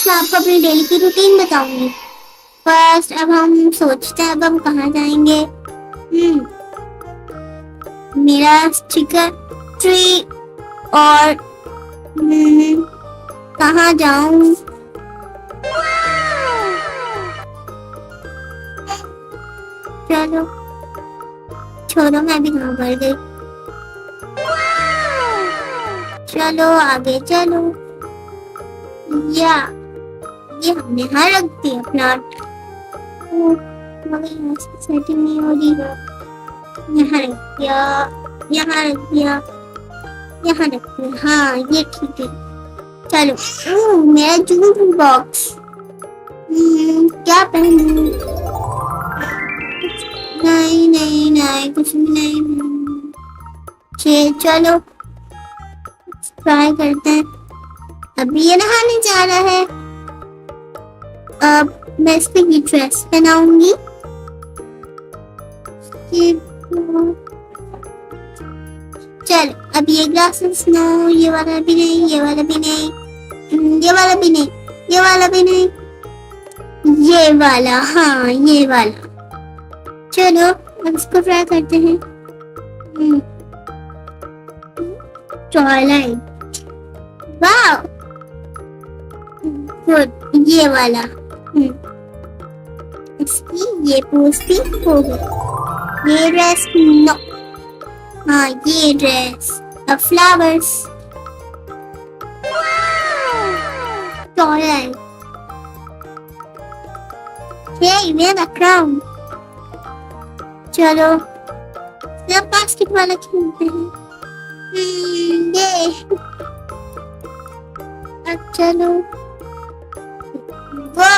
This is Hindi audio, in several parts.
आज मैं आपको अपनी डेली की रूटीन बताऊंगी। फर्स्ट अब हम सोचते हैं अब हम कहाँ जाएंगे। मेरा स्टिकर ट्री और कहाँ जाऊं। चलो छोड़ो, मैं भी कहाँ पर गई। चलो आगे चलो। या ये हमने यहाँ रख दिया प्लांट। मगर यहाँ से सेटिंग नहीं हो रही है। यहाँ रख दिया, यहाँ रख दिया, यहाँ रख दिया। हाँ ये ठीक है। चलो मेरा जूट बॉक्स। क्या पहनूं? नहीं नहीं नहीं, कुछ भी नहीं। चलो ट्राई करते हैं। अभी ये नहाने जा रहा है। अब मैं इस पे ये ड्रेस पहनाऊंगी। चल अब ये ग्लासेस नो, ये वाला भी नहीं, ये वाला भी नहीं, ये वाला भी नहीं, ये वाला भी नहीं, ये वाला, हाँ ये वाला। चलो अब इसको ट्राई करते हैं। ट्वाइलाइट, वाह गुड, ये वाला। इसकी ये पोस्ट भी हो गई। ये ड्रेस नो, हाँ ये ड्रेस। अब फ्लावर्स, ट्वाइलाइट। ये मेरा क्राउन। चलो सब बास्केट वाला खेलते हैं। ये अब चलो वो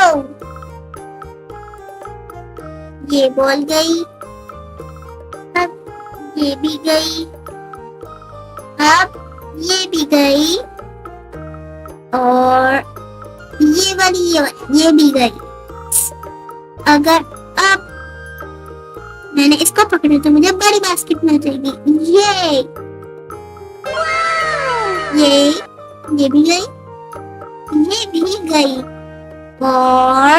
ये बॉल गई। अब ये भी गई, अब ये भी गई, और ये वाली ये भी गई। अगर अब मैंने इसको पकड़ा तो मुझे बड़ी बास्केट मिल जाएगी। ये भी गई, ये भी गई, और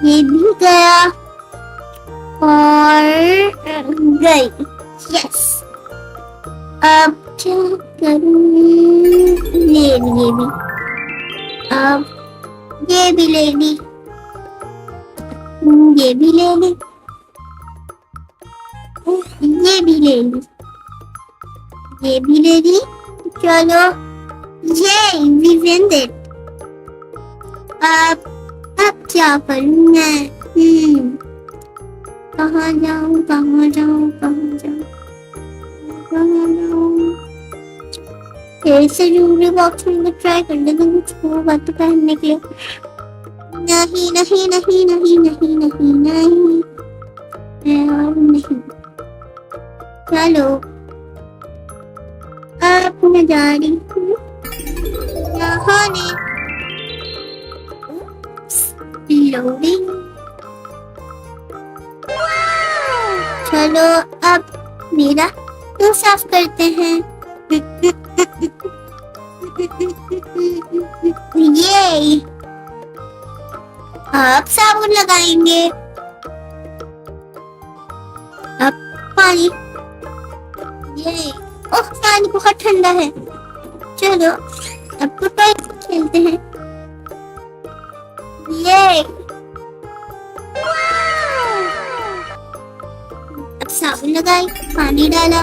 ये भी गया, और गई। यस अब क्या करूं? ये भी, अब ये भी ले ली, ये भी ले ली, ये भी ले ली, ये भी ले ली। चलो ये वी विन इट। अब क्या करूं मैं? कहाँ जाऊं, कहाँ जाऊं, कहाँ जाऊं, कहाँ जाऊं? फिर से ज्वेलरी बॉक्स में ट्राई कर लेते हैं, कुछ होगा तो पहनने के लिए। नहीं नहीं नहीं नहीं नहीं नहीं नहीं नहीं। चलो अब मैं जा रही हूँ नहाने। लोडिंग। चलो अब मेरा मुंह साफ करते हैं। ये अब साबुन लगाएंगे। अब पानी, ये ओह पानी बहुत ठंडा है। चलो अब तो खेलते हैं। ये अब साबुन लगाई, पानी डाला,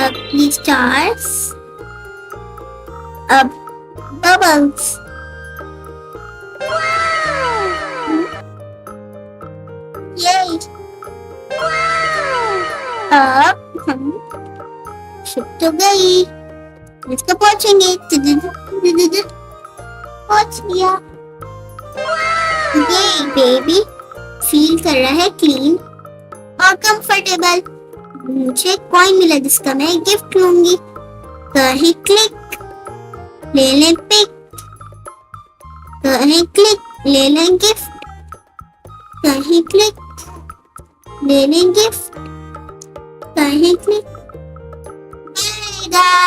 अब स्टार्स, अब बबल्स। ये अब हम शिप तो गई, इसको पहुंचेंगे। पहुंच गया। ये बेबी फील कर रहा है क्लीन और कंफर्टेबल। मुझे कॉइन मिला जिसका मैं गिफ्ट लूंगी। कहीं क्लिक, ले लें पिक, कहीं क्लिक, ले लें गिफ्ट, कहीं क्लिक, ले लें गिफ्ट, कहीं क्लिक। Bye guys.